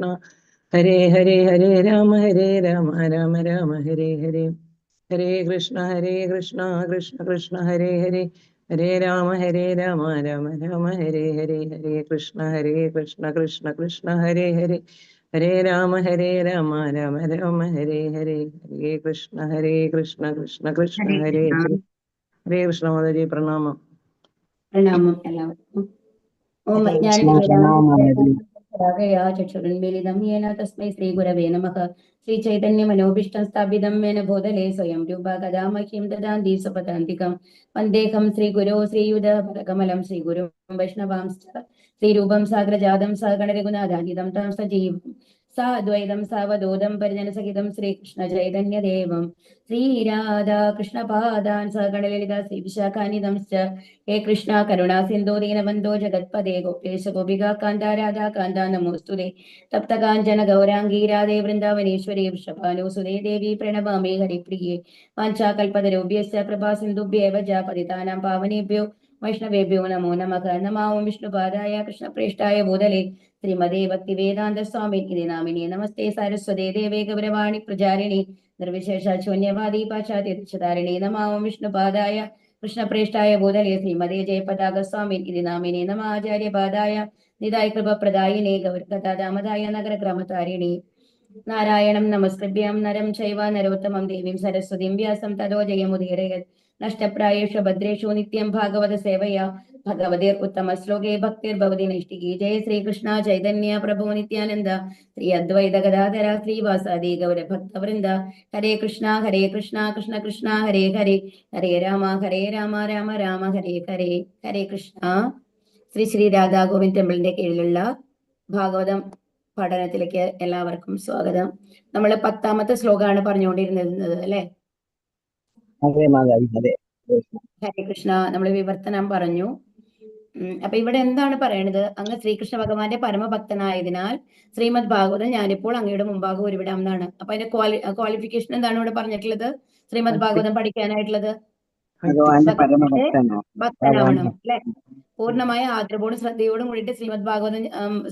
കൃഷ്ണ. ഹരേ ഹരേ ഹരേ രാമ രാമ രാമ ഹരേ ഹരേ. ഹരേ കൃഷ്ണ കൃഷ്ണ കൃഷ്ണ ഹരേ ഹരേ. ഹരേ രാമ രാമ രാമ ഹരേ ഹരേ. ഹരേ കൃഷ്ണ കൃഷ്ണ കൃഷ്ണ ഹരേ ഹരേ. ഹരേ രാമ രാമ രാമ ഹരേ ഹരേ. ഹരേ കൃഷ്ണ കൃഷ്ണ കൃഷ്ണ ഹരേ ഹരേ. ഹരേ കൃഷ്ണ മാതാജി പ്രണാമം. പ്രണാമം എല്ലാവർക്കും. ഓം ചക്ഷുരുന്മീലിതം യേന തസ്മൈ ശ്രീ ഗുരവേ നമഃ. ശ്രീ ചൈതന്യ മനോഭീഷ്ടം സ്ഥാപിതം മേന ഭൂതലേ സ്വയം രൂപ കഥാ മഹ്യം ദദാന്തി സ്വപദാന്തികം. വന്ദേഹം ശ്രീ ഗുരോ ശ്രീയുധ പദകമലം ശ്രീ ഗുരും വൈഷ്ണവാംശ്ച ശ്രീരൂപം സാഗ്രജാതം സഗണ രഘുനാഥാന്വിതം തം സജീവം സാദ്വൈതം സാവധൂതം പരിജനസഹിതം ശ്രീകൃഷ്ണ ചൈതന്യദേവം ശ്രീരാധാ കൃഷ്ണപാദാൻ സഗണ ലളിത ശ്രീ വിശാഖാനിധംശ്ച. ഹേ കൃഷ്ണ കരുണാ സിന്ധോ ദീനബന്ധോ ജഗത്പദേ ഗോപേശ ഗോപികാ കാന്ത രാധാ കാന്ത നമോസ്തുതേ. തപ്ത കാഞ്ചന ഗൗരാംഗീ രാധേ വൃന്ദാവനേശ്വരി വൃഷഭാനുസുതേ ദേവി പ്രണമാമി ഹരിപ്രിയേ. വാഞ്ചാകൽപതരുഭ്യശ്ച കൃപാ സിന്ധുഭ്യേവ ച പതിതാനാം പാവനേഭ്യോ വൈഷ്ണവേഭ്യോ നമോ നമഃ. നമാം വിഷ്ണുപാദായ കൃഷ്ണപ്രേഷ്ഠായ ഭൂതലേ ശ്രീമതേ ഭക്തിവേദാന്ത സ്വാമി ഇതി നാമിനി. നമസ്തേ സാരസ്വതേ ദേവേ ഗൗരവാണി പ്രചാരിണി നിർവിശേഷ ശൂന്യവാദി പാശ്ചാത്യ ദിശധാരിണി. നമാം വിഷ്ണുപാദായ കൃഷ്ണപ്രേഷ്ഠായ ഭൂതലേ ശ്രീമതേ ജയപതാക സ്വാമി ഇതി നാമിനി. നമ ആചാര്യപാദായ നിതായ കൃപപ്രദായിനേ ഗൗരകഥാദാമദായ നഗരക്രമതാരിണി. നാരായണം നമസ്കൃഭ്യം നരം ചൈവ നരോത്തമം ദേവീം സരസ്വതീം വ്യാസം തതോ ജയമുദീരയത്. നഷ്ടപ്രായേഷു ഭദ്രേഷു നിത്യം ഭാഗവത സേവയാ ഭഗവതീർ ഉത്തമ ശ്ലോകേ ഭക്തിർഭവതി നൈഷ്ഠികി. ജയ ശ്രീകൃഷ്ണ ചൈതന്യ പ്രഭു നിത്യാനന്ദ ശ്രീ അദ്വൈത ഗദാധര ശ്രീവാസാദി ഗൗര ഭക്തവൃന്ദ. ഹരേ കൃഷ്ണ കൃഷ്ണ കൃഷ്ണ ഹരേ ഹരേ. ഹരേ രാമ രാമ രാമ ഹരേ ഹരേ. ഹരേ കൃഷ്ണ. ശ്രീ ശ്രീ രാധാ ഗോവിന്ദ് ടെമ്പിളിന്റെ കീഴിലുള്ള ഭാഗവതം പഠനത്തിലേക്ക് എല്ലാവർക്കും സ്വാഗതം. നമ്മൾ 10ാമത്തെ ശ്ലോകമാണ് പറഞ്ഞുകൊണ്ടിരുന്നത് അല്ലെ? ഹരേ കൃഷ്ണ. നമ്മൾ വിവർത്തനം പറഞ്ഞു. അപ്പൊ ഇവിടെ എന്താണ് പറയണത്? അങ്ങ് ശ്രീകൃഷ്ണ ഭഗവാന്റെ പരമഭക്തനായതിനാൽ ശ്രീമദ് ഭാഗവതം ഞാനിപ്പോൾ അങ്ങയുടെ മുമ്പാകെ ഒരുവിടാം എന്നാണ്. അപ്പൊ അതിന്റെ ക്വാളിഫിക്കേഷൻ എന്താണ് ഇവിടെ പറഞ്ഞിട്ടുള്ളത്? ശ്രീമദ് ഭാഗവതം പഠിക്കാനായിട്ടുള്ളത് ഭക്തനാവണം അല്ലെ? പൂർണ്ണമായ ആദരവോടും ശ്രദ്ധയോടും കൂടിയിട്ട് ശ്രീമദ് ഭാഗവതം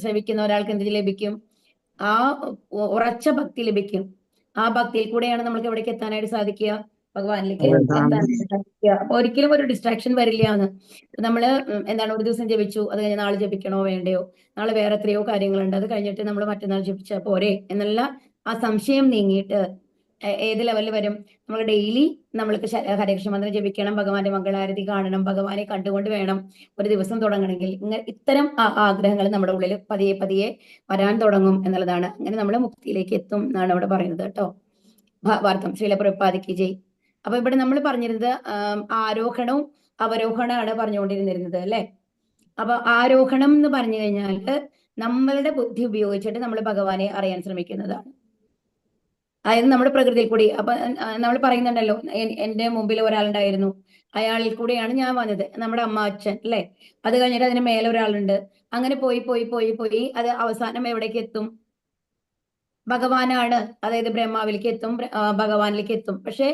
ശ്രവിക്കുന്ന ഒരാൾക്ക് എന്ത് ലഭിക്കും? ആ ഉറച്ച ഭക്തി ലഭിക്കും. ആ ഭക്തിയിൽ കൂടെയാണ് നമ്മൾക്ക് എവിടേക്ക് എത്താനായിട്ട് സാധിക്കുക? ഭഗവാനിലേക്ക് എത്താനായിട്ട് സാധിക്കുക. അപ്പൊ ഒരിക്കലും ഒരു ഡിസ്ട്രാക്ഷൻ വരില്ല എന്ന്. നമ്മള് എന്താണ്, ഒരു ദിവസം ജപിച്ചു, അത് കഴിഞ്ഞ് നാളെ ജപിക്കണോ വേണ്ടയോ, നാളെ വേറെ എത്രയോ കാര്യങ്ങളുണ്ട്, അത് കഴിഞ്ഞിട്ട് നമ്മൾ മറ്റന്നാൾ ജപിച്ചാൽ പോരെ എന്നുള്ള ആ സംശയം നീങ്ങിയിട്ട് ഏത് ലെവലിൽ വരും? നമ്മൾ ഡെയിലി നമ്മൾക്ക് ഹരകൃഷ്ണ മന്ത്രം ജപിക്കണം, ഭഗവാന്റെ മംഗളാരതി കാണണം, ഭഗവാനെ കണ്ടുകൊണ്ട് വേണം ഒരു ദിവസം തുടങ്ങണമെങ്കിൽ. ഇത്തരം ആഗ്രഹങ്ങൾ നമ്മുടെ ഉള്ളിൽ പതിയെ പതിയെ വരാൻ തുടങ്ങും എന്നുള്ളതാണ്. അങ്ങനെ നമ്മൾ മുക്തിയിലേക്ക് എത്തും എന്നാണ് അവിടെ പറയുന്നത് കേട്ടോ. ഭാവാർത്ഥം ശ്രീല പ്രഭുപാദിക്ക് ജയ്. അപ്പൊ ഇവിടെ നമ്മൾ പറഞ്ഞിരുന്നത് ആരോഹണവും അവരോഹണമാണ് പറഞ്ഞുകൊണ്ടിരുന്നിരുന്നത് അല്ലെ? അപ്പൊ ആരോഹണം എന്ന് പറഞ്ഞു കഴിഞ്ഞാൽ നമ്മളുടെ ബുദ്ധി ഉപയോഗിച്ചിട്ട് നമ്മൾ ഭഗവാനെ അറിയാൻ ശ്രമിക്കുന്നതാണ്. അതായത് നമ്മുടെ പ്രകൃതിയിൽ കൂടി. അപ്പൊ നമ്മൾ പറയുന്നുണ്ടല്ലോ, എന്റെ മുമ്പിൽ ഒരാളുണ്ടായിരുന്നു, അയാളിൽ കൂടെയാണ് ഞാൻ വന്നത്, നമ്മുടെ അമ്മ അച്ഛൻ അല്ലെ? അത് കഴിഞ്ഞിട്ട് അതിന് മേലെ ഒരാളുണ്ട്. അങ്ങനെ പോയി പോയി പോയി പോയി അത് അവസാനം എവിടേക്ക് എത്തും? ഭഗവാനാണ്. അതായത് ബ്രഹ്മാവിലേക്ക് എത്തും, ഭഗവാനിലേക്ക് എത്തും. പക്ഷെ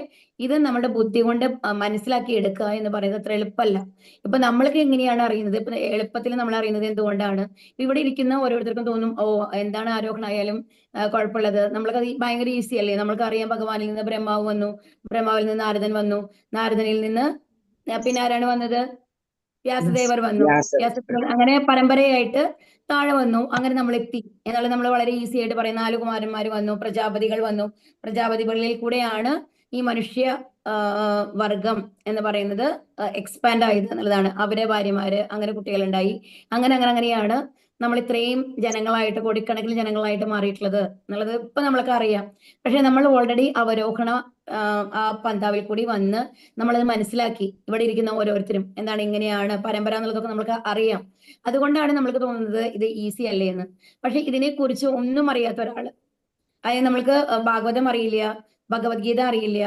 ഇത് നമ്മുടെ ബുദ്ധി കൊണ്ട് മനസ്സിലാക്കി എടുക്കുക എന്ന് പറയുന്നത് അത്ര എളുപ്പമല്ല. ഇപ്പൊ നമ്മൾക്ക് എങ്ങനെയാണ് അറിയുന്നത്? ഇപ്പൊ എളുപ്പത്തിൽ നമ്മൾ അറിയുന്നത് എന്തുകൊണ്ടാണ്? ഇവിടെ ഇരിക്കുന്ന ഓരോരുത്തർക്കും തോന്നും, ഓ എന്താണ് ആരോഹണമായാലും കുഴപ്പമുള്ളത്, നമ്മൾക്കത് ഭയങ്കര ഈസി അല്ലേ? നമ്മൾക്ക് അറിയാം, ഭഗവാനിൽ നിന്ന് ബ്രഹ്മാവ് വന്നു, ബ്രഹ്മാവിൽ നിന്ന് നാരദൻ വന്നു, നാരദനിൽ നിന്ന് പിന്നെ ആരാണ് വന്നത്? വ്യാസദേവർ വന്നു, അങ്ങനെ പരമ്പരയായിട്ട് താഴെ വന്നു. അങ്ങനെ നമ്മൾ എത്തി എന്നുള്ളത് നമ്മൾ വളരെ ഈസി ആയിട്ട് പറയും. 4 കുമാരന്മാർ വന്നു, പ്രജാപതികൾ വന്നു, പ്രജാപതികളിൽ കൂടെയാണ് ഈ മനുഷ്യ വർഗം എന്ന് പറയുന്നത് എക്സ്പാൻഡ് ആയത് എന്നുള്ളതാണ്. അവരെ ഭാര്യമാര്, അങ്ങനെ കുട്ടികളുണ്ടായി, അങ്ങനെയാണ് നമ്മൾ ഇത്രയും ജനങ്ങളായിട്ട്, കോടിക്കണക്കിന് ജനങ്ങളായിട്ട് മാറിയിട്ടുള്ളത് എന്നുള്ളത് ഇപ്പൊ നമ്മൾക്ക് അറിയാം. പക്ഷെ നമ്മൾ ഓൾറെഡി അവരോഹണ ആ പന്താവിൽ കൂടി വന്ന് നമ്മളത് മനസ്സിലാക്കി. ഇവിടെ ഇരിക്കുന്ന ഓരോരുത്തരും എന്താണ്, ഇങ്ങനെയാണ് പരമ്പര എന്നുള്ളതൊക്കെ നമുക്ക് അറിയാം. അതുകൊണ്ടാണ് നമ്മൾക്ക് തോന്നുന്നത് ഇത് ഈസി അല്ലേ എന്ന്. പക്ഷെ ഇതിനെ കുറിച്ച് ഒന്നും അറിയാത്ത ഒരാള്, അതായത് നമ്മൾക്ക് ഭാഗവതം അറിയില്ല, ഭഗവത്ഗീത അറിയില്ല,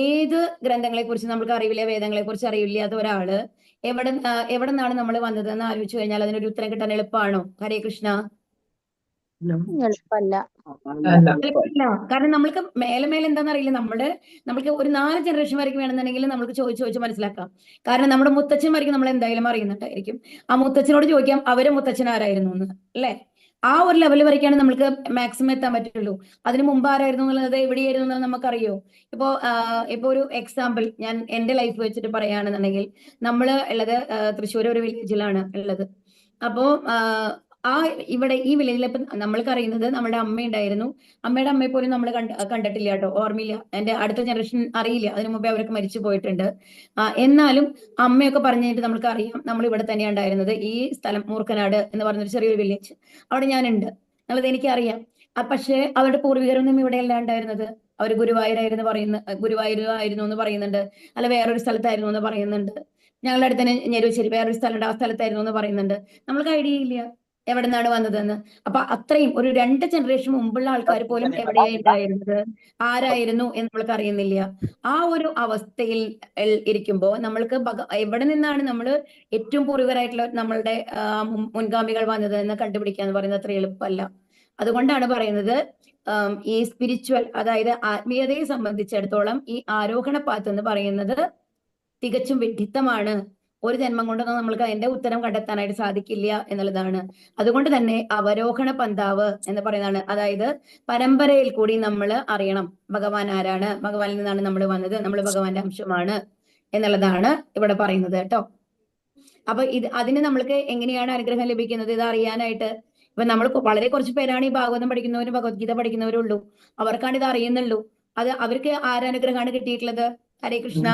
ഏത് ഗ്രന്ഥങ്ങളെ കുറിച്ച് നമുക്ക് അറിയില്ല, വേദങ്ങളെ കുറിച്ച് അറിയില്ലാത്ത ഒരാള് എവിടെ നിന്നാണ് നമ്മൾ വന്നത് എന്ന് ആലോചിച്ചു കഴിഞ്ഞാൽ അതിനൊരു ഉത്തരം കിട്ടാൻ എളുപ്പമാണോ? ഹരേ കൃഷ്ണ. എളുപ്പമല്ല. കാരണം നമ്മൾക്ക് മേലെ എന്താണെന്ന് അറിയില്ല. നമ്മൾക്ക് ഒരു 4 ജനറേഷൻ വരെയും വേണമെന്നുണ്ടെങ്കിൽ നമ്മൾക്ക് ചോദിച്ച് മനസ്സിലാക്കാം. കാരണം നമ്മുടെ മുത്തച്ഛന്മാർക്ക് നമ്മൾ എന്തായാലും അറിയുന്നുണ്ടായിരിക്കും. ആ മുത്തച്ഛനോട് ചോദിക്കാം അവരെ മുത്തച്ഛൻ ആരായിരുന്നു എന്ന്, അല്ലെ? ആ ഒരു ലെവൽ വരയ്ക്കാണ് നമ്മൾക്ക് മാക്സിമം എത്താൻ പറ്റുള്ളൂ. അതിന് മുമ്പ് ആരായിരുന്നു എന്നുള്ളത് എവിടെയായിരുന്നു എന്നുള്ളത് നമുക്കറിയോ? ഇപ്പോ ഒരു എക്സാമ്പിൾ ഞാൻ എന്റെ ലൈഫ് വെച്ചിട്ട് പറയുകയാണെന്നുണ്ടെങ്കിൽ, നമ്മള് ഉള്ളത് തൃശ്ശൂർ ഒരു വില്ലേജിലാണ് ഉള്ളത്. അപ്പോ ആ ഇവിടെ ഈ വില്ലേജിൽ ഇപ്പം നമ്മൾക്ക് അറിയുന്നത് നമ്മുടെ അമ്മയുണ്ടായിരുന്നു. അമ്മയുടെ അമ്മയെ പോലും നമ്മൾ കണ്ടിട്ടില്ല കേട്ടോ, ഓർമ്മയില്ല. എന്റെ അടുത്ത ജനറേഷൻ അറിയില്ല, അതിനു മുമ്പേ അവരൊക്കെ മരിച്ചു പോയിട്ടുണ്ട്. എന്നാലും അമ്മയൊക്കെ പറഞ്ഞിട്ട് നമ്മൾക്ക് അറിയാം, നമ്മൾ ഇവിടെ തന്നെയാണ് ഉണ്ടായിരുന്നത്. ഈ സ്ഥലം മൂർക്കനാട് എന്ന് പറഞ്ഞൊരു ചെറിയൊരു വില്ലേജ്, അവിടെ ഞാനുണ്ട് എന്നുള്ളത് എനിക്കറിയാം. പക്ഷേ അവരുടെ പൂർവികരൊന്നും ഇവിടെയല്ല ഉണ്ടായിരുന്നത്. അവർ ഗുരുവായൂരായിരുന്നു എന്ന് പറയുന്നുണ്ട്, അല്ല വേറൊരു സ്ഥലത്തായിരുന്നു എന്ന് പറയുന്നുണ്ട്. ഞങ്ങളുടെ അടുത്ത് തന്നെ ഞെരുവശ്ശേരി വേറൊരു സ്ഥലമുണ്ട്, ആ സ്ഥലത്തായിരുന്നു എന്ന് പറയുന്നുണ്ട്. നമ്മൾക്ക് ഐഡിയ ഇല്ല എവിടെ നിന്നാണ് വന്നതെന്ന്. അപ്പൊ അത്രയും ഒരു 2 ജനറേഷൻ മുമ്പുള്ള ആൾക്കാർ പോലും എവിടെയാണ് ഉണ്ടായിരുന്നത്, ആരായിരുന്നു എന്ന് നമ്മൾക്ക് അറിയുന്നില്ല. ആ ഒരു അവസ്ഥയിൽ ഇരിക്കുമ്പോ നമ്മൾക്ക് എവിടെ നിന്നാണ് നമ്മൾ ഏറ്റവും പൂർവികരായിട്ടുള്ള നമ്മളുടെ മുൻഗാമികൾ വന്നത് എന്ന് കണ്ടുപിടിക്കുക എന്ന് പറയുന്നത് അത്ര എളുപ്പമല്ല. അതുകൊണ്ടാണ് പറയുന്നത് ഈ സ്പിരിച്വൽ, അതായത് ആത്മീയതയെ സംബന്ധിച്ചിടത്തോളം ഈ ആരോഹണ പാത്ത് എന്ന് പറയുന്നത് തികച്ചും വിഡ്ഢിത്തമാണ്. ഒരു ജന്മം കൊണ്ടൊന്നും നമ്മൾക്ക് അതിന്റെ ഉത്തരം കണ്ടെത്താനായിട്ട് സാധിക്കില്ല എന്നുള്ളതാണ്. അതുകൊണ്ട് തന്നെ അവരോഹണ പന്താവ് എന്ന് പറയുന്നതാണ്. അതായത് പരമ്പരയിൽ കൂടി നമ്മൾ അറിയണം ഭഗവാൻ ആരാണ്, ഭഗവാനിൽ നിന്നാണ് നമ്മൾ വന്നത്, നമ്മൾ ഭഗവാന്റെ അംശമാണ് എന്നുള്ളതാണ് ഇവിടെ പറയുന്നത് കേട്ടോ. അപ്പൊ അതിന് നമ്മൾക്ക് എങ്ങനെയാണ് അനുഗ്രഹം ലഭിക്കുന്നത് ഇത് അറിയാനായിട്ട്? ഇപ്പൊ നമ്മൾ വളരെ കുറച്ച് പേരാണ് ഈ ഭാഗവതം പഠിക്കുന്നവരും ഭഗവത്ഗീത പഠിക്കുന്നവരും ഉള്ളൂ. അവർക്കാണ് ഇത് അറിയുന്നുള്ളൂ. അവർക്ക് ആരനുഗ്രഹമാണ് കിട്ടിയിട്ടുള്ളത്? ഹരേ കൃഷ്ണ.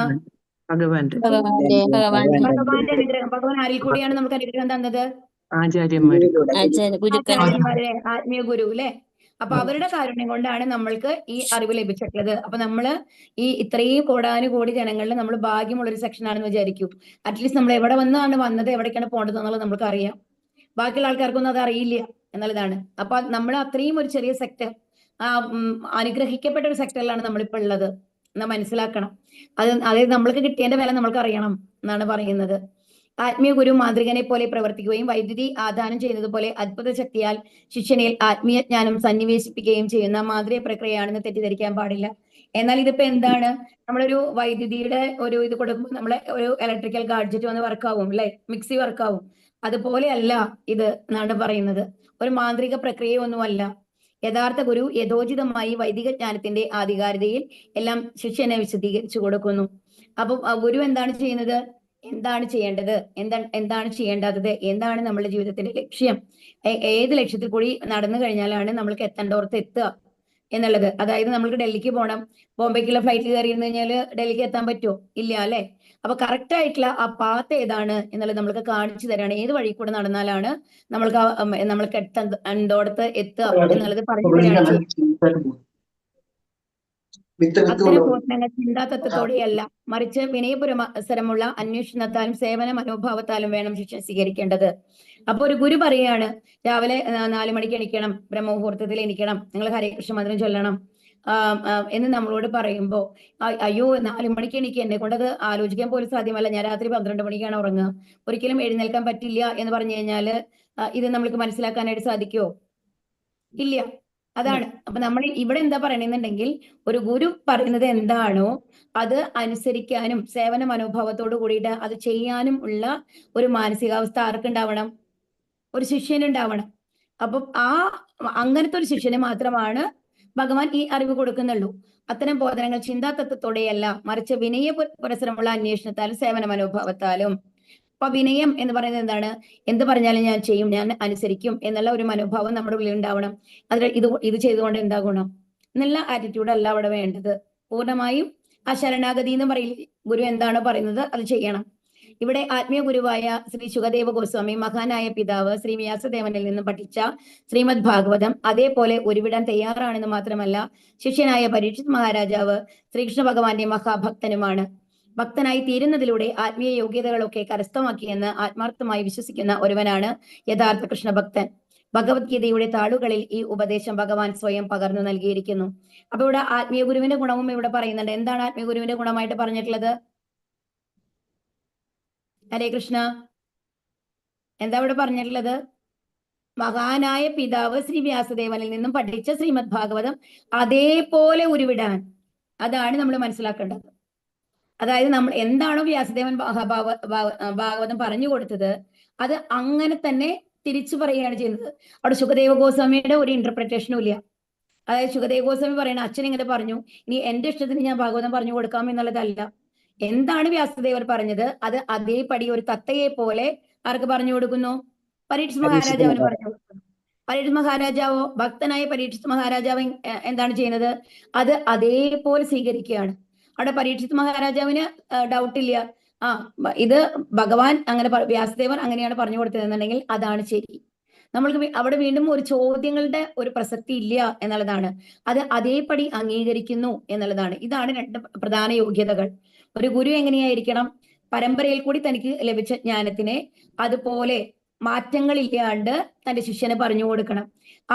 ഭഗവാന്റെ ഭഗവാന്റെ അനുഗ്രഹം. ഭഗവാൻ ആരിൽ കൂടിയാണ് നമുക്ക് അനുഗ്രഹം തന്നത്? ആചാര്യന്മാര്, ആചാര്യന്മാരെ, ആത്മീയ ഗുരു അല്ലെ. അപ്പൊ അവരുടെ കാരുണ്യം കൊണ്ടാണ് നമ്മൾക്ക് ഈ അറിവ് ലഭിച്ചിട്ടുള്ളത്. അപ്പൊ നമ്മള് ഈ ഇത്രയും കോടാനുകോടി ജനങ്ങളിൽ നമ്മൾ ഭാഗ്യമുള്ള ഒരു സെക്ഷൻ ആണെന്ന് വിചാരിക്കൂ. അറ്റ്ലീസ്റ്റ് നമ്മൾ എവിടെ വന്നാണ് വന്നത്, എവിടേക്കാണ് പോകേണ്ടത് എന്നുള്ളത് നമുക്ക് അറിയാം. ബാക്കിയുള്ള ആൾക്കാർക്കൊന്നും അത് അറിയില്ല എന്നുള്ളതാണ്. അപ്പൊ നമ്മൾ അത്രയും ഒരു ചെറിയ സെക്ടർ, അനുഗ്രഹിക്കപ്പെട്ട ഒരു സെക്ടറിലാണ് നമ്മളിപ്പോ ഉള്ളത് എന്ന് മനസ്സിലാക്കണം. അതായത് നമ്മൾക്ക് കിട്ടിയതിന്റെ വില നമ്മൾക്ക് അറിയണം എന്നാണ് പറയുന്നത്. ആത്മീയ ഗുരു മാന്ത്രികനെ പോലെ പ്രവർത്തിക്കുകയും വൈദ്യുതി ആദാനം ചെയ്യുന്നത് പോലെ അത്ഭുത ശക്തിയാൽ ശിഷ്യനിൽ ആത്മീയ ജ്ഞാനം സന്നിവേശിപ്പിക്കുകയും ചെയ്യുന്ന മാന്ത്രിക പ്രക്രിയയാണെന്ന് തെറ്റിദ്ധരിക്കാൻ പാടില്ല. എന്നാൽ ഇതിപ്പോ എന്താണ്? നമ്മളൊരു വൈദ്യുതിയുടെ ഒരു ഇത് കൊടുക്കുമ്പോൾ നമ്മളെ ഒരു ഇലക്ട്രിക്കൽ ഗാഡ്ജറ്റ് വന്ന് വർക്കാവും അല്ലെ, മിക്സി വർക്കാവും. അതുപോലെയല്ല ഇത് എന്നാണ് പറയുന്നത്. ഒരു മാന്ത്രിക പ്രക്രിയയൊന്നുമല്ല. യഥാർത്ഥ ഗുരു യഥോചിതമായി വൈദിക ജ്ഞാനത്തിന്റെ ആധികാരികതയിൽ എല്ലാം ശിഷ്യനെ വിശദീകരിച്ചു കൊടുക്കുന്നു. അപ്പൊ ഗുരു എന്താണ് ചെയ്യുന്നത്, എന്താണ് ചെയ്യേണ്ടത്, എന്താണ് ചെയ്യേണ്ടത്, എന്താണ് നമ്മുടെ ജീവിതത്തിന്റെ ലക്ഷ്യം, ഏത് ലക്ഷ്യത്തിൽ കൂടി നടന്നു കഴിഞ്ഞാലാണ് നമ്മൾക്ക് എത്തേണ്ടോർത്ത് എത്തുക എന്നുള്ളത്. അതായത് നമ്മൾക്ക് ഡൽഹിക്ക് പോകണം, ബോംബെക്കുള്ള ഫ്ലൈറ്റിൽ കയറിയിരുന്നു കഴിഞ്ഞാൽ ഡൽഹിക്ക് എത്താൻ പറ്റുമോ? ഇല്ല അല്ലെ. അപ്പൊ കറക്റ്റ് ആയിട്ടുള്ള ആ പാത്ത് ഏതാണ് എന്നുള്ളത് നമ്മൾക്ക് കാണിച്ചു തരാണ്. ഏത് വഴി കൂടെ നടന്നാലാണ് നമ്മൾക്ക് എത്തേണ്ടോടത്ത് എത്തുക എന്നുള്ളത് പറഞ്ഞു തരാണ് ചെയ്യുന്നത്. അത്തരം ബോധനങ്ങൾ ചിന്താതത്വത്തോടെയല്ല, മറിച്ച് വിനയപുരസരമുള്ള അന്വേഷണത്താലും സേവന മനോഭാവത്താലും വേണം ശിഷ്യൻ സ്വീകരിക്കേണ്ടത്. അപ്പൊ ഒരു ഗുരു പറയാണ്, രാവിലെ 4 മണിക്ക് എണീക്കണം, ബ്രഹ്മമുഹൂർത്തത്തിൽ എണീക്കണം, നിങ്ങൾ ഹരേ കൃഷ്ണ മന്ത്രം ചൊല്ലണം എന്ന് നമ്മളോട് പറയുമ്പോ, അയ്യോ 4 മണിക്ക് എണീക്കുക, എന്നെ കൊണ്ടത് ആലോചിക്കാൻ പോലും സാധ്യമല്ല, ഞാൻ രാത്രി 12 മണിക്കാണ് ഉറങ്ങുക, ഒരിക്കലും എഴുന്നേൽക്കാൻ പറ്റില്ല എന്ന് പറഞ്ഞു കഴിഞ്ഞാല് ഇത് നമ്മൾക്ക് മനസ്സിലാക്കാനായിട്ട് സാധിക്കുമോ? ഇല്ല. അതാണ്. അപ്പൊ നമ്മൾ ഇവിടെ എന്താ പറയണെന്നുണ്ടെങ്കിൽ, ഒരു ഗുരു പറയുന്നത് എന്താണോ അത് അനുസരിക്കാനും സേവന മനോഭാവത്തോട് കൂടിയിട്ട് അത് ചെയ്യാനും ഉള്ള ഒരു മാനസികാവസ്ഥ ആർക്കുണ്ടാവണം? ഒരു ശിഷ്യനുണ്ടാവണം. അപ്പൊ അങ്ങനത്തെ ഒരു ശിഷ്യന് മാത്രമാണ് ഭഗവാൻ ഈ അറിവ് കൊടുക്കുന്നുള്ളൂ. അത്തരം ബോധനങ്ങൾ ചിന്താതത്വത്തോടെയല്ല, മറിച്ച് പുരസരമുള്ള അന്വേഷണത്താലും സേവന മനോഭാവത്താലും. അപ്പൊ വിനയം എന്ന് പറയുന്നത് എന്താണ്? എന്ത് പറഞ്ഞാലും ഞാൻ ചെയ്യും, ഞാൻ അനുസരിക്കും എന്നുള്ള ഒരു മനോഭാവം നമ്മുടെ ഉള്ളിൽ ഉണ്ടാവണം. ഇത് ചെയ്തുകൊണ്ട് എന്താ ഗുണം എന്നുള്ള ആറ്റിറ്റ്യൂഡ് അല്ല അവിടെ വേണ്ടത്. പൂർണ്ണമായും ആ ശരണാഗതി എന്ന് പറയില്ല, ഗുരു എന്താണോ പറയുന്നത് അത് ചെയ്യണം. ഇവിടെ ആത്മീയ ഗുരുവായ ശ്രീ ശുകദേവ ഗോസ്വാമി, മഹാനായ പിതാവ് ശ്രീ വ്യാസദേവനിൽ നിന്നും പഠിച്ച ശ്രീമദ് ഭാഗവതം അതേപോലെ ഉരുവിടാൻ തയ്യാറാണെന്ന് മാത്രമല്ല, ശിഷ്യനായ പരീക്ഷിത് മഹാരാജാവ് ശ്രീകൃഷ്ണ ഭഗവാന്റെ മഹാഭക്തനുമാണ്. ഭക്തനായി തീരുന്നതിലൂടെ ആത്മീയ യോഗ്യതകളൊക്കെ കരസ്ഥമാക്കിയെന്ന് ആത്മാർത്ഥമായി വിശ്വസിക്കുന്ന ഒരുവനാണ് യഥാർത്ഥ കൃഷ്ണഭക്തൻ. ഭഗവത്ഗീതയുടെ താളുകളിൽ ഈ ഉപദേശം ഭഗവാൻ സ്വയം പകർന്നു നൽകിയിരിക്കുന്നു. അപ്പൊ ഇവിടെ ആത്മീയ ഗുരുവിന്റെ ഗുണവും ഇവിടെ പറയുന്നുണ്ട്. എന്താണ് ആത്മീയ ഗുരുവിന്റെ ഗുണമായിട്ട് പറഞ്ഞിട്ടുള്ളത്? ഹരേ കൃഷ്ണ, എന്താ ഇവിടെ പറഞ്ഞിട്ടുള്ളത്? മഹാനായ പിതാവ് ശ്രീ വ്യാസദേവനിൽ നിന്നും പഠിച്ച ശ്രീമദ് ഭാഗവതം അതേപോലെ ഉരുവിടാൻ. അതാണ് നമ്മൾ മനസ്സിലാക്കേണ്ടത്. അതായത് നമ്മൾ എന്താണോ വ്യാസദേവൻ ഭാഗവതം പറഞ്ഞു കൊടുത്തത് അത് അങ്ങനെ തന്നെ തിരിച്ചു പറയുകയാണ് ചെയ്യുന്നത്. അവിടെ ശുകദേവ ഗോസ്വാമിയുടെ ഒരു ഇന്റർപ്രിറ്റേഷനും ഇല്ല. അതായത് ശുകദേവ ഗോസ്വാമി പറയണ അച്ഛൻ ഇങ്ങനെ പറഞ്ഞു, ഇനി എന്റെ ഇഷ്ടത്തിന് ഞാൻ ഭാഗവതം പറഞ്ഞു കൊടുക്കാം എന്നുള്ളതല്ല. എന്താണ് വ്യാസദേവർ പറഞ്ഞത് അത് അതേപടി ഒരു തത്തയെ പോലെ ആർക്ക് പറഞ്ഞു കൊടുക്കുന്നു? പരീക്ഷിത് മഹാരാജാവിന് പറഞ്ഞു കൊടുക്കുന്നു. പരീക്ഷിത് മഹാരാജാവോ, ഭക്തനായ പരീക്ഷിത് മഹാരാജാവ് എന്താണ് ചെയ്യുന്നത്? അത് അതേപോലെ സ്വീകരിക്കുകയാണ്. അവിടെ പരീക്ഷിത് മഹാരാജാവിന് ഡൗട്ടില്ല, ഇത് ഭഗവാൻ അങ്ങനെ വ്യാസദേവൻ അങ്ങനെയാണ് പറഞ്ഞു കൊടുത്തതെന്നുണ്ടെങ്കിൽ അതാണ് ശരി. നമ്മൾക്ക് അവിടെ വീണ്ടും ഒരു ചോദ്യങ്ങളുടെ ഒരു പ്രസക്തി ഇല്ല എന്നുള്ളതാണ്. അത് അതേപടി അംഗീകരിക്കുന്നു എന്നുള്ളതാണ്. ഇതാണ് രണ്ട് പ്രധാന യോഗ്യതകൾ. ഒരു ഗുരു എങ്ങനെയായിരിക്കണം? പരമ്പരയിൽ കൂടി തനിക്ക് ലഭിച്ച ജ്ഞാനത്തിനെ അതുപോലെ മാറ്റങ്ങളില്ലാണ്ട് തന്റെ ശിഷ്യന് പറഞ്ഞു കൊടുക്കണം.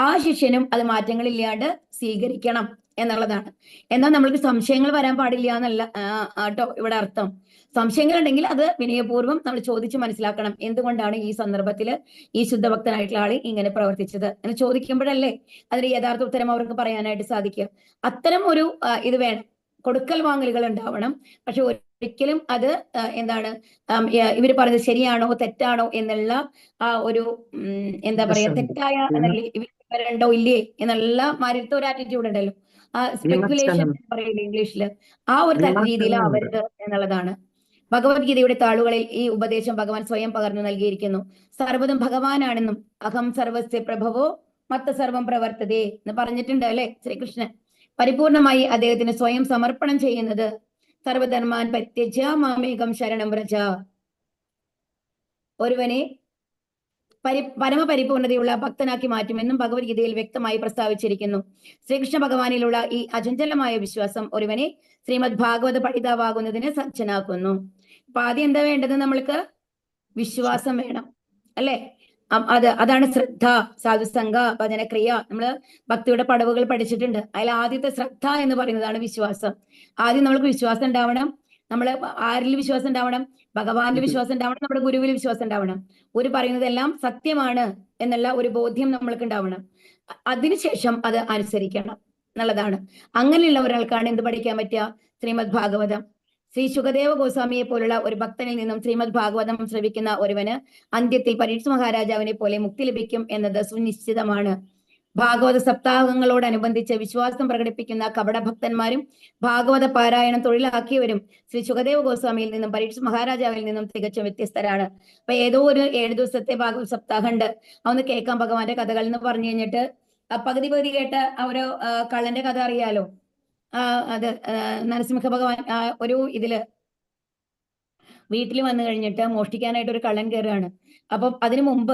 ആ ശിഷ്യനും അത് മാറ്റങ്ങളില്ലാണ്ട് സ്വീകരിക്കണം എന്നുള്ളതാണ്. എന്നാൽ നമ്മൾക്ക് സംശയങ്ങൾ വരാൻ പാടില്ല എന്നല്ല കേട്ടോ ഇവിടെ അർത്ഥം. സംശയങ്ങൾ ഉണ്ടെങ്കിൽ അത് വിനയപൂർവ്വം നമ്മൾ ചോദിച്ച് മനസ്സിലാക്കണം. എന്തുകൊണ്ടാണ് ഈ സന്ദർഭത്തിൽ ഈ ശുദ്ധഭക്തനായിട്ടുള്ള ആള് ഇങ്ങനെ പ്രവർത്തിച്ചത് എന്ന് ചോദിക്കുമ്പോഴല്ലേ അതിന് യഥാർത്ഥ ഉത്തരം അവർക്ക് പറയാനായിട്ട് സാധിക്കുക. അത്തരം ഒരു ഇത് വേണം. കൊടുക്കൽ വാങ്ങലുകൾ ഉണ്ടാവണം. പക്ഷെ ഒരിക്കലും അത് എന്താണ് ഇവര് പറഞ്ഞത് ശരിയാണോ തെറ്റാണോ എന്നുള്ള ആ ഒരു എന്താ പറയാ തെറ്റായ വരണ്ടോ ഇല്ലേ എന്നുള്ള മാരിത്തെ ഒരു ആറ്റിറ്റ്യൂഡ് ഉണ്ടല്ലോ, ആ സ്പെക്കുലേഷൻ പറയില്ല ഇംഗ്ലീഷില്, ആ ഒരു രീതിയിൽ ആവരുത് എന്നുള്ളതാണ്. ഭഗവത്ഗീതയുടെ താളുകളിൽ ഈ ഉപദേശം ഭഗവാൻ സ്വയം പകർന്നു നൽകിയിരിക്കുന്നു. സർവ്വതും ഭഗവാനാണെന്നും അഹം സർവസ്യ പ്രഭവോ മത്ത സർവം പ്രവർത്തതേ എന്ന് പറഞ്ഞിട്ടുണ്ട് അല്ലെ ശ്രീകൃഷ്ണൻ. പരിപൂർണമായി അദ്ദേഹത്തിന് സ്വയം സമർപ്പണം ചെയ്യുന്നത് സർവധർമാൻ പരിത്യജ്യ മാമേകം ശരണം വ്രജ, ഒരുവനെ പരമപരിപൂർണതയുള്ള ഭക്തനാക്കി മാറ്റുമെന്നും ഭഗവത്ഗീതയിൽ വ്യക്തമായി പ്രസ്താവിച്ചിരിക്കുന്നു. ശ്രീകൃഷ്ണ ഭഗവാനിലുള്ള ഈ അചഞ്ചലമായ വിശ്വാസം ഒരുവനെ ശ്രീമദ് ഭാഗവത പഠിതാവാകുന്നതിന് സജ്ജനാക്കുന്നു. അപ്പൊ ആദ്യം എന്താ വേണ്ടത്? നമ്മൾക്ക് വിശ്വാസം വേണം അല്ലെ? അതാണ് ശ്രദ്ധ, സാധുസംഗ, ഭജനക്രിയ. നമ്മള് ഭക്തിയുടെ പടവുകൾ പഠിച്ചിട്ടുണ്ട്. അതിൽ ആദ്യത്തെ ശ്രദ്ധ എന്ന് പറയുന്നതാണ് വിശ്വാസം. ആദ്യം നമ്മൾക്ക് വിശ്വാസം ഉണ്ടാവണം. നമ്മള് ആരിൽ വിശ്വാസം ഉണ്ടാവണം? ഭഗവാനിൽ വിശ്വാസം ഉണ്ടാവണം, നമ്മുടെ ഗുരുവിൽ വിശ്വാസം ഉണ്ടാവണം. ഒരു പറയുന്നതെല്ലാം സത്യമാണ് എന്നുള്ള ഒരു ബോധ്യം നമ്മൾക്ക് ഉണ്ടാവണം. അതിനുശേഷം അത് അനുസരിക്കണം എന്നുള്ളതാണ്. അങ്ങനെയുള്ള ഒരാൾക്കാണ് എന്ത് പഠിക്കാൻ പറ്റുക? ശ്രീമദ് ഭാഗവതം. ശ്രീ ശുകദേവ ഗോസ്വാമിയെ പോലുള്ള ഒരു ഭക്തനിൽ നിന്നും ശ്രീമദ് ഭാഗവതം ശ്രവിക്കുന്ന ഒരുവന് അന്ത്യത്തിൽ പരീക്ഷിത് മഹാരാജാവിനെ പോലെ മുക്തി ലഭിക്കും എന്നത് സുനിശ്ചിതമാണ്. ഭാഗവത സപ്താഹങ്ങളോടനുബന്ധിച്ച് വിശ്വാസം പ്രകടിപ്പിക്കുന്ന കപടഭക്തന്മാരും ഭാഗവത പാരായണം തൊഴിലാക്കിയവരും ശ്രീ ശുകദേവ ഗോസ്വാമിയിൽ നിന്നും പരീക്ഷിത് മഹാരാജാവിൽ നിന്നും തികച്ചും വ്യത്യസ്തരാണ്. അപ്പൊ ഏതോ ഒരു 7 ദിവസത്തെ ഭാഗവത സപ്താഹം ഉണ്ട്, അതൊന്ന് കേൾക്കാം ഭഗവാന്റെ കഥകൾ എന്ന് പറഞ്ഞു കഴിഞ്ഞിട്ട് പകുതി കേട്ട ഒരു കള്ളന്റെ കഥ അറിയാലോ. അത് നരസിംഹ ഭഗവാൻ ഒരു ഇതില് വീട്ടിൽ വന്നു കഴിഞ്ഞിട്ട് മോഷ്ടിക്കാനായിട്ട് ഒരു കള്ളൻ കയറുകയാണ്. അപ്പം അതിനു മുമ്പ്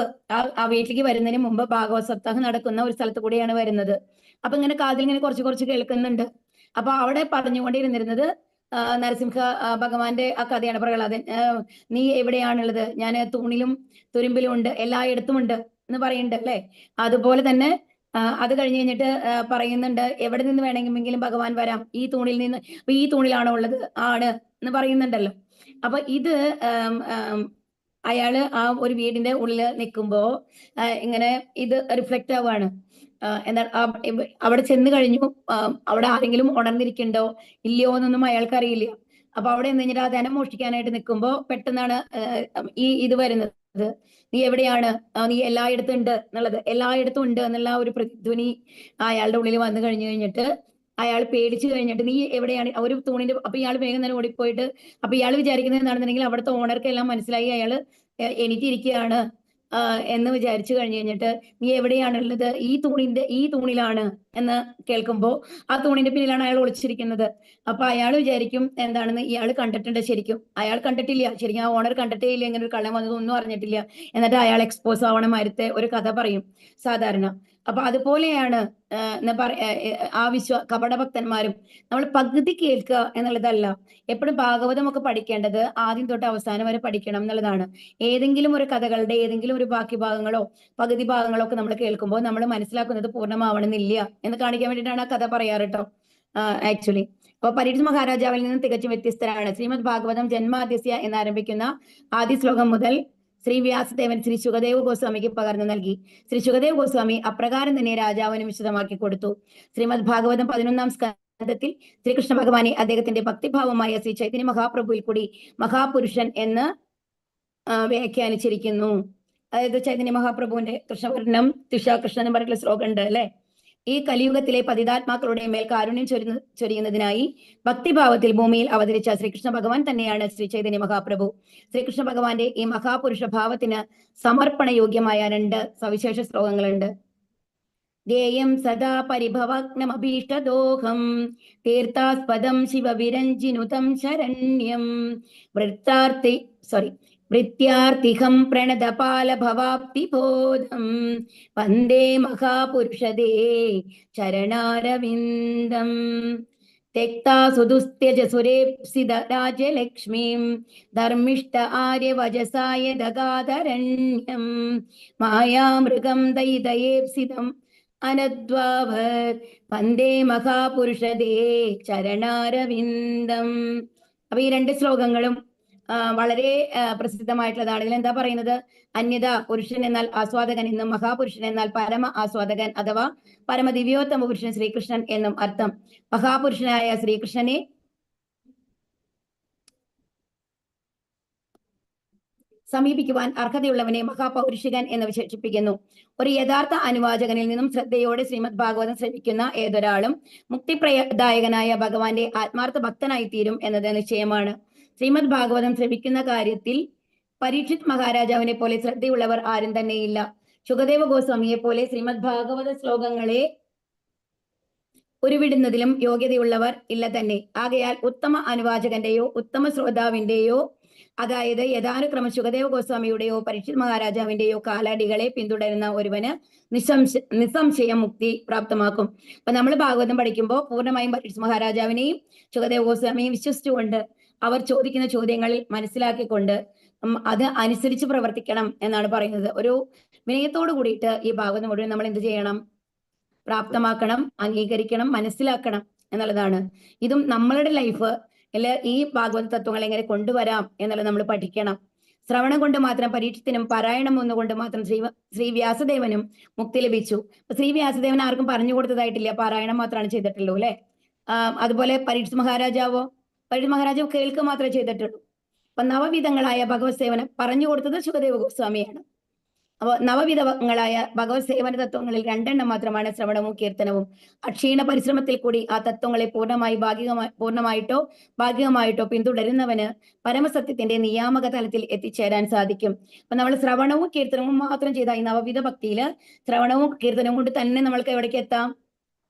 ആ വീട്ടിലേക്ക് വരുന്നതിന് മുമ്പ് ഭാഗവത സപ്താഹം നടക്കുന്ന ഒരു സ്ഥലത്ത് കൂടിയാണ് വരുന്നത്. അപ്പൊ ഇങ്ങനെ കാതിൽ ഇങ്ങനെ കുറച്ച് കേൾക്കുന്നുണ്ട്. അപ്പൊ അവിടെ പറഞ്ഞുകൊണ്ടിരുന്നിരുന്നത് നരസിംഹ ഭഗവാന്റെ ആ കഥയാണ്. പ്രഹ്ലാദൻ, നീ എവിടെയാണുള്ളത്? ഞാൻ തൂണിലും തുരുമ്പിലും ഉണ്ട്, എല്ലായിടത്തും ഉണ്ട് എന്ന് പറയുന്നുണ്ട് അല്ലെ. അതുപോലെ തന്നെ അത് കഴിഞ്ഞ് കഴിഞ്ഞിട്ട് പറയുന്നുണ്ട്, എവിടെ നിന്ന് വേണമെങ്കിലും ഭഗവാൻ വരാം, ഈ തൂണിൽ നിന്ന്. അപ്പൊ ഈ തൂണിലാണോ ഉള്ളത്? ആണ് എന്ന് പറയുന്നുണ്ടല്ലോ. അപ്പൊ ഇത് അയാള് ആ ഒരു വീടിന്റെ ഉള്ളിൽ നിൽക്കുമ്പോ ഇങ്ങനെ ഇത് റിഫ്ലക്റ്റ് ആവുകയാണ്. എന്താണ് അവിടെ ചെന്ന് കഴിഞ്ഞു, അവിടെ ആരെങ്കിലും ഉണർന്നിരിക്കണ്ടോ ഇല്ലയോ എന്നൊന്നും അയാൾക്ക് അറിയില്ല. അപ്പൊ അവിടെ നിന്ന് കഴിഞ്ഞിട്ട് ആ ധനം മോഷ്ടിക്കാനായിട്ട് നിൽക്കുമ്പോ പെട്ടെന്നാണ് ഈ ഇത് വരുന്നത്. നീ എവിടെയാണ്? നീ എല്ലായിടത്തും ഉണ്ട് എന്നുള്ളത്, എല്ലായിടത്തും ഉണ്ട് എന്നുള്ള ഒരു പ്രതിധ്വനി അയാളുടെ ഉള്ളിൽ വന്നു കഴിഞ്ഞിട്ട് അയാൾ പേടിച്ചു കഴിഞ്ഞിട്ട് നീ എവിടെയാണ്? ഒരു തൂണിന്റെ. അപ്പൊ ഇയാൾ വേഗം തന്നെ ഓടിപ്പോയിട്ട്, അപ്പൊ ഇയാൾ വിചാരിക്കുന്നത് എന്താണെന്നുണ്ടെങ്കിൽ അവിടുത്തെ ഓണർക്ക് എല്ലാം മനസ്സിലായി അയാൾ എണീറ്റിരിക്കുകയാണ് എന്ന് വിചാരിച്ചു കഴിഞ്ഞിട്ട് നീ എവിടെയാണുള്ളത്? ഈ തൂണിലാണ് എന്ന് കേൾക്കുമ്പോൾ ആ തൂണിന്റെ പിന്നിലാണ് അയാൾ ഒളിച്ചിരിക്കുന്നത്. അപ്പൊ അയാൾ വിചാരിക്കും എന്താണെന്ന്, ഇയാൾ കണ്ടിട്ടുണ്ട്. ശരിക്കും അയാൾ കണ്ടിട്ടില്ല, ശരിക്കും ആ ഓണർ കണ്ടിട്ടേ ഇല്ല, ഇങ്ങനെ ഒരു കള്ളൻ വന്നതൊന്നും അറിഞ്ഞിട്ടില്ല. എന്നിട്ട് അയാൾ എക്സ്പോസ് ആവണമാരത്തെ ഒരു കഥ പറയും സാധാരണ. അപ്പൊ അതുപോലെയാണ് ആ കപടഭക്തന്മാരും. നമ്മൾ പകുതി കേൾക്കുക എന്നുള്ളതല്ല, എപ്പോഴും ഭാഗവതം ഒക്കെ പഠിക്കേണ്ടത് ആദ്യം തൊട്ട് അവസാനം വരെ പഠിക്കണം എന്നുള്ളതാണ്. ഏതെങ്കിലും ഒരു കഥകളുടെ ഏതെങ്കിലും ഒരു ബാക്കി ഭാഗങ്ങളോ പകുതി ഭാഗങ്ങളോ ഒക്കെ നമ്മൾ കേൾക്കുമ്പോൾ നമ്മൾ മനസ്സിലാക്കുന്നത് പൂർണ്ണമാവണമെന്നില്ല എന്ന് കാണിക്കാൻ വേണ്ടിയിട്ടാണ് ആ കഥ പറയാറ് കേട്ടോ. ആക്ച്വലി അപ്പൊ പരീക്ഷിത് മഹാരാജാവിൽ നിന്നും തികച്ചും വ്യത്യസ്തരാണ്. ശ്രീമദ് ഭാഗവതം ജന്മാദ്യസ്യ എന്നാരംഭിക്കുന്ന ആദ്യ ശ്ലോകം മുതൽ ശ്രീ വ്യാസദേവൻ ശ്രീ ശുകദേവ ഗോസ്വാമിക്ക് പകർന്നു നൽകി. ശ്രീ ശുകദേവ ഗോസ്വാമി അപ്രകാരം തന്നെ രാജാവിന് വിശദമാക്കി കൊടുത്തു. ശ്രീമദ് ഭാഗവതം 11-ാം സ്കന്ധത്തിൽ ശ്രീകൃഷ്ണ ഭഗവാനെ അദ്ദേഹത്തിന്റെ ഭക്തിഭാവമായ ശ്രീ ചൈതന്യ മഹാപ്രഭുവിൽ കൂടി മഹാപുരുഷൻ എന്ന് വ്യാഖ്യാനിച്ചിരിക്കുന്നു. അതായത് ചൈതന്യ മഹാപ്രഭുവിന്റെ കൃഷ്ണവർണ്ണം തുഷാകൃഷ്ണൻ എന്ന് പറഞ്ഞിട്ടുള്ള ശ്ലോകം ഉണ്ട് അല്ലെ. ഈ കലിയുഗത്തിലെ പതിതാത്മാക്കളുടെ മേൽ കാരുണ്യം ചൊരിയുന്നതിനായി ഭക്തിഭാവത്തിൽ ഭൂമിയിൽ അവതരിച്ച ശ്രീകൃഷ്ണ ഭഗവാൻ തന്നെയാണ് ശ്രീ ചൈതന്യ മഹാപ്രഭു. ശ്രീകൃഷ്ണ ഭഗവാന്റെ ഈ മഹാപുരുഷ ഭാവത്തിന് സമർപ്പണ യോഗ്യമായ 2 സവിശേഷ ശ്ലോകങ്ങളുണ്ട്. ധ്യേയം സദാ പരിഭവഗ്നമഭീഷ്ടദോഹം തീർത്ഥാസ്പദം ശിവവിരഞ്ജിനുതം ശരണ്യം വൃത്യാർത്ഥിഹം പ്രണതപാലഭവാപ്തിബോധം വന്ദേ മഹാപുരുഷദേ ചരണാരവിന്ദം त्यक्ता सुदुस्त्यज सुरेप्सित राजलक्ष्मीं धर्मिष्ठ आर्यवजसाय दगाधरण्यं मायामृगं दयिदयेप्सितम् अनद्वाभर वन्दे മഹാപുരുഷദേ ചരണാരവിന്ദം. അപ്പൊ ഈ 2 ശ്ലോകങ്ങളും വളരെ പ്രസിദ്ധമായിട്ടുള്ളതാണ്. ഇതിൽ എന്താ പറയുന്നത്? അന്യത പുരുഷൻ എന്നാൽ ആസ്വാദകൻ എന്നും മഹാപുരുഷൻ എന്നാൽ പരമ ആസ്വാദകൻ അഥവാ പരമദിവ്യോത്തമ പുരുഷൻ ശ്രീകൃഷ്ണൻ എന്നും അർത്ഥം. മഹാപുരുഷനായ ശ്രീകൃഷ്ണനെ സമീപിക്കുവാൻ അർഹതയുള്ളവനെ മഹാപൗരുഷികൻ എന്ന് വിശേഷിപ്പിക്കുന്നു. ഒരു യഥാർത്ഥ അനുവാചകനിൽ നിന്നും ശ്രദ്ധയോടെ ശ്രീമദ് ഭാഗവതം ശ്രമിക്കുന്ന ഏതൊരാളും മുക്തിപ്രദായകനായ ഭഗവാന്റെ ആത്മാർത്ഥ ഭക്തനായി തീരും എന്നത് നിശ്ചയമാണ്. ശ്രീമദ് ഭാഗവതം ശ്രമിക്കുന്ന കാര്യത്തിൽ പരീക്ഷിത് മഹാരാജാവിനെ പോലെ ശ്രദ്ധയുള്ളവർ ആരും തന്നെയില്ല. ശുകദേവ ഗോസ്വാമിയെ പോലെ ശ്രീമദ് ഭാഗവത ശ്ലോകങ്ങളെ ഉരുവിടുന്നതിലും യോഗ്യതയുള്ളവർ ഇല്ല തന്നെ. ആകയാൽ ഉത്തമ അനുവാചകന്റെയോ ഉത്തമ ശ്രോതാവിന്റെയോ അതായത് യഥാനുക്രമ ശുകദേവ ഗോസ്വാമിയുടെയോ പരീക്ഷിത് മഹാരാജാവിന്റെയോ കാലടികളെ പിന്തുടരുന്ന ഒരുവന് നിസ്സംശയം മുക്തി പ്രാപ്തമാക്കും. അപ്പൊ നമ്മൾ ഭാഗവതം പഠിക്കുമ്പോൾ പൂർണ്ണമായും പരീക്ഷിത് മഹാരാജാവിനെയും ശുകദേവ ഗോസ്വാമിയെയും വിശ്വസിച്ചുകൊണ്ട് അവർ ചോദിക്കുന്ന ചോദ്യങ്ങളിൽ മനസ്സിലാക്കിക്കൊണ്ട് അത് അനുസരിച്ച് പ്രവർത്തിക്കണം എന്നാണ് പറയുന്നത്. ഒരു വിനയത്തോട് കൂടിയിട്ട് ഈ ഭാഗവതം മുഴുവൻ നമ്മൾ എന്ത് ചെയ്യണം? പ്രാപ്തമാക്കണം, അംഗീകരിക്കണം, മനസ്സിലാക്കണം എന്നുള്ളതാണ്. ഇതും നമ്മളുടെ ലൈഫ് ഈ ഭാഗവത തത്വങ്ങൾ എങ്ങനെ കൊണ്ടുവരാം എന്നുള്ളത് നമ്മൾ പഠിക്കണം. ശ്രവണം കൊണ്ട് മാത്രം പരീക്ഷത്തിനും പാരായണം ഒന്നുകൊണ്ട് മാത്രം ശ്രീ വ്യാസദേവനും മുക്തി ലഭിച്ചു. ശ്രീ വ്യാസദേവൻ ആർക്കും പറഞ്ഞു കൊടുത്തതായിട്ടില്ല, പാരായണം മാത്രമാണ് ചെയ്തിട്ടുള്ളൂ അല്ലെ. അതുപോലെ പരീക്ഷിത് മഹാരാജാവ് കേൾക്കുക മാത്രമേ ചെയ്തിട്ടുള്ളൂ. അപ്പൊ നവവിധങ്ങളായ ഭഗവത് സേവനം പറഞ്ഞു കൊടുത്തത് ശുകദേവ ഗോസ്വാമിയാണ്. അപ്പോൾ നവവിധങ്ങളായ ഭഗവത് സേവന തത്വങ്ങളിൽ 2 മാത്രമാണ് ശ്രവണവും കീർത്തനവും. അക്ഷീണ പരിശ്രമത്തിൽ കൂടി ആ തത്വങ്ങളെ പൂർണ്ണമായിട്ടോ ഭാഗികമായിട്ടോ പിന്തുടരുന്നവന് പരമസത്യത്തിന്റെ നിയാമക തലത്തിൽ എത്തിച്ചേരാൻ സാധിക്കും. അപ്പൊ നമ്മൾ ശ്രവണവും കീർത്തനവും മാത്രം ചെയ്ത ഈ നവവിധ ഭക്തിയില് ശ്രവണവും കീർത്തനവും കൊണ്ട് തന്നെ നമ്മൾക്ക് എവിടേക്ക് എത്താം?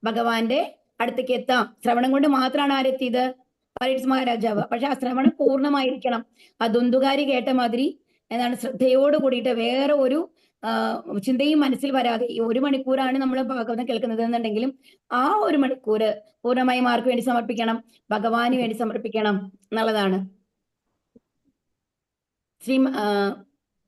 ഭഗവാന്റെ അടുത്തേക്ക് എത്താം. ശ്രവണം കൊണ്ട് മാത്രമാണ് ആരെത്തിയത്? പരീക്ഷിത് മഹാരാജാവ്. പക്ഷെ ആ ശ്രവണം പൂർണ്ണമായിരിക്കണം. ആ ദുന്തുകാരി കേട്ട മാതിരി എന്താണ് ശ്രദ്ധയോട് കൂടിയിട്ട് വേറെ ഒരു ചിന്തയും മനസ്സിൽ വരാതെ ഈ 1 മണിക്കൂറാണ് നമ്മൾ ഭാഗവതം കേൾക്കുന്നത് എന്നുണ്ടെങ്കിലും ആ 1 മണിക്കൂർ പൂർണ്ണമായും ആർക്ക് വേണ്ടി സമർപ്പിക്കണം? ഭഗവാന് വേണ്ടി സമർപ്പിക്കണം എന്നുള്ളതാണ്.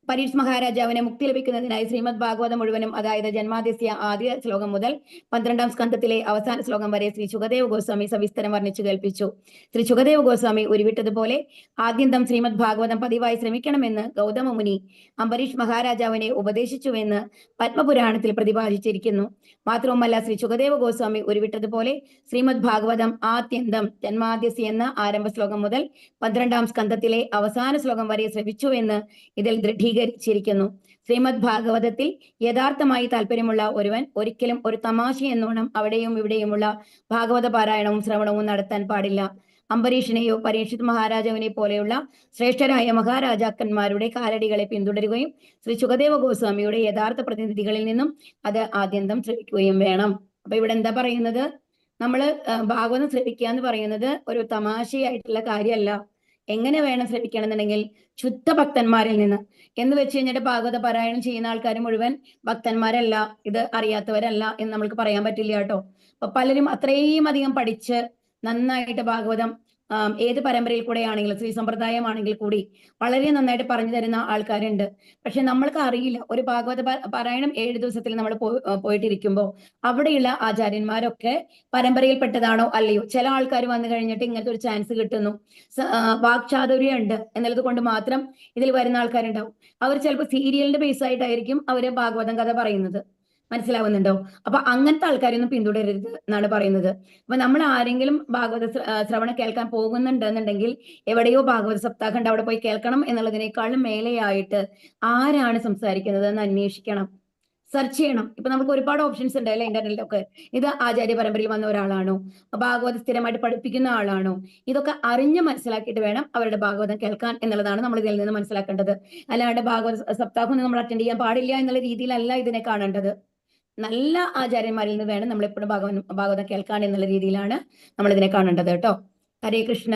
പരീക്ഷിത് മഹാരാജാവിന് മുക്തി ലഭിക്കുന്നതിനായി ശ്രീമദ് ഭാഗവതം മുഴുവനും അതായത് ജന്മാദ്യസ്യ ആദ്യ ശ്ലോകം മുതൽ 12ാം സ്കന്ധത്തിലെ അവസാന ശ്ലോകം വരെ ശ്രീ ശുകദേവ ഗോസ്വാമി സവിസ്തരം വർണ്ണിച്ചു കേൾപ്പിച്ചു. ശ്രീ ശുകദേവ ഗോസ്വാമി ഉരുവിട്ടതുപോലെ ആദ്യന്തം ശ്രീമദ് ഭാഗവതം പതിവായി ശ്രമിക്കണമെന്ന് ഗൗതമ മുനി അംബരീഷ് മഹാരാജാവിനെ ഉപദേശിച്ചുവെന്ന് പത്മപുരാണത്തിൽ പ്രതിപാദിച്ചിരിക്കുന്നു. മാത്രവുമല്ല ശ്രീ ശുകദേവ ഗോസ്വാമി ഉരുവിട്ടതുപോലെ ശ്രീമദ് ഭാഗവതം ആദ്യന്തം ജന്മാദ്യസ്യ എന്ന ആരംഭ ശ്ലോകം മുതൽ 12ാം സ്കന്ധത്തിലെ അവസാന ശ്ലോകം വരെ ശ്രമിച്ചു എന്ന് ഇതിൽ ദൃഢീകരിച്ചിരിക്കുന്നു. ശ്രീമദ് ഭാഗവതത്തിൽ യഥാർത്ഥമായി താല്പര്യമുള്ള ഒരുവൻ ഒരിക്കലും ഒരു തമാശ എന്നോണം അവിടെയും ഇവിടെയുമുള്ള ഭാഗവത പാരായണവും ശ്രവണവും നടത്താൻ പാടില്ല. അംബരീഷിനെയോ പരീക്ഷിത് മഹാരാജാവിനെ പോലെയുള്ള ശ്രേഷ്ഠരായ മഹാരാജാക്കന്മാരുടെ കാലടികളെ പിന്തുടരുകയും ശ്രീ ശുകദേവ ഗോസ്വാമിയുടെ യഥാർത്ഥ പ്രതിനിധികളിൽ നിന്നും അത് ആദ്യന്തം ശ്രമിക്കുകയും വേണം. അപ്പൊ ഇവിടെ എന്താ പറയുന്നത്? നമ്മള് ഭാഗവതം ശ്രമിക്കുക എന്ന് പറയുന്നത് ഒരു തമാശയായിട്ടുള്ള കാര്യമല്ല. എങ്ങനെ വേണം ശ്രമിക്കണം എന്നുണ്ടെങ്കിൽ ശുദ്ധ ഭക്തന്മാരിൽ നിന്ന്. എന്ന് വെച്ച് കഴിഞ്ഞിട്ട് ഭാഗവത പാരായണം ചെയ്യുന്ന ആൾക്കാർ മുഴുവൻ ഭക്തന്മാരല്ല, ഇത് അറിയാത്തവരല്ല എന്ന് നമ്മൾക്ക് പറയാൻ പറ്റില്ല കേട്ടോ. അപ്പൊ പലരും അത്രയും അധികം പഠിച്ച് നന്നായിട്ട് ഭാഗവതം ഏത് പരമ്പരയിൽ കൂടെ ആണെങ്കിലും ശ്രീ സമ്പ്രദായമാണെങ്കിൽ കൂടി വളരെ നന്നായിട്ട് പറഞ്ഞു തരുന്ന ആൾക്കാരുണ്ട്. പക്ഷെ നമ്മൾക്ക് അറിയില്ല. ഒരു ഭാഗവത പാരായണം 7 ദിവസത്തിൽ നമ്മൾ പോയിട്ടിരിക്കുമ്പോൾ അവിടെയുള്ള ആചാര്യന്മാരൊക്കെ പരമ്പരയിൽപ്പെട്ടതാണോ അല്ലയോ? ചില ആൾക്കാർ വന്നു കഴിഞ്ഞിട്ട് ഇങ്ങനത്തെ ഒരു ചാൻസ് കിട്ടുന്നു, വാക്ചാതുര്യം ഉണ്ട് എന്നുള്ളത് കൊണ്ട് മാത്രം ഇതിൽ വരുന്ന ആൾക്കാരുണ്ടാവും. അവർ ചിലപ്പോൾ സീരിയലിന്റെ ബേസ് ആയിട്ടായിരിക്കും അവര് ഭാഗവതം കഥ പറയുന്നത്. മനസ്സിലാവുന്നുണ്ടോ? അപ്പൊ അങ്ങനത്തെ ആൾക്കാരൊന്നും പിന്തുടരരുത് എന്നാണ് പറയുന്നത്. അപ്പൊ നമ്മൾ ആരെങ്കിലും ഭാഗവത ശ്രവണം കേൾക്കാൻ പോകുന്നുണ്ടെന്നുണ്ടെങ്കിൽ എവിടെയോ ഭാഗവത സപ്താഹം ഉണ്ട്, അവിടെ പോയി കേൾക്കണം എന്നുള്ളതിനേക്കാളും മേലെയായിട്ട് ആരാണ് സംസാരിക്കുന്നത് എന്ന് അന്വേഷിക്കണം, സെർച്ച് ചെയ്യണം. ഇപ്പൊ നമുക്ക് ഒരുപാട് ഓപ്ഷൻസ് ഉണ്ട് അല്ലെ ഇന്റർനെറ്റിലൊക്കെ. ഇത് ആചാര്യ പരമ്പരയിൽ വന്ന ഒരാളാണോ, ഭാഗവതം സ്ഥിരമായിട്ട് പഠിപ്പിക്കുന്ന ആളാണോ, ഇതൊക്കെ അറിഞ്ഞ് മനസ്സിലാക്കിയിട്ട് വേണം അവരുടെ ഭാഗവതം കേൾക്കാൻ എന്നുള്ളതാണ് നമ്മൾ ഇതിൽ നിന്ന് മനസ്സിലാക്കേണ്ടത്. അല്ലാണ്ട് ഭാഗവത സപ്താഹം നമ്മൾ അറ്റൻഡ് ചെയ്യാൻ പാടില്ല എന്നുള്ള രീതിയിലല്ല ഇതിനെ കാണേണ്ടത്. നല്ല ആചാര്യന്മാരിൽ നിന്ന് വേണം നമ്മൾ എപ്പോഴും ഭാഗവതം കേൾക്കാൻ എന്നുള്ള രീതിയിലാണ് നമ്മൾ ഇതിനെ കാണേണ്ടത് കേട്ടോ. ഹരേ കൃഷ്ണ.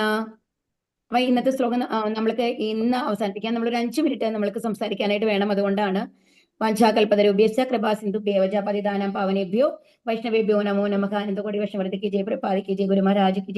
അപ്പൊ ഇന്നത്തെ ശ്ലോകം നമ്മൾക്ക് ഇന്ന് അവസാനിപ്പിക്കാൻ നമ്മൾ ഒരു 5 മിനിറ്റ് നമ്മൾക്ക് സംസാരിക്കാനായിട്ട് വേണം. അതുകൊണ്ടാണ് വാഞ്ചാകൽപതരുഭ്യശ്ച കൃപാസിന്ധുഭ്യേവ ച പതിതാനാം പാവനേഭ്യോ വൈഷ്ണവേഭ്യോ നമോ നമഃ. ആനന്ദകോടി വൈഷ്ണവർക്ക് ജയ, പ്രഭാതിക്ക് ജയ, ഗുരു മഹാരാജ് की जय.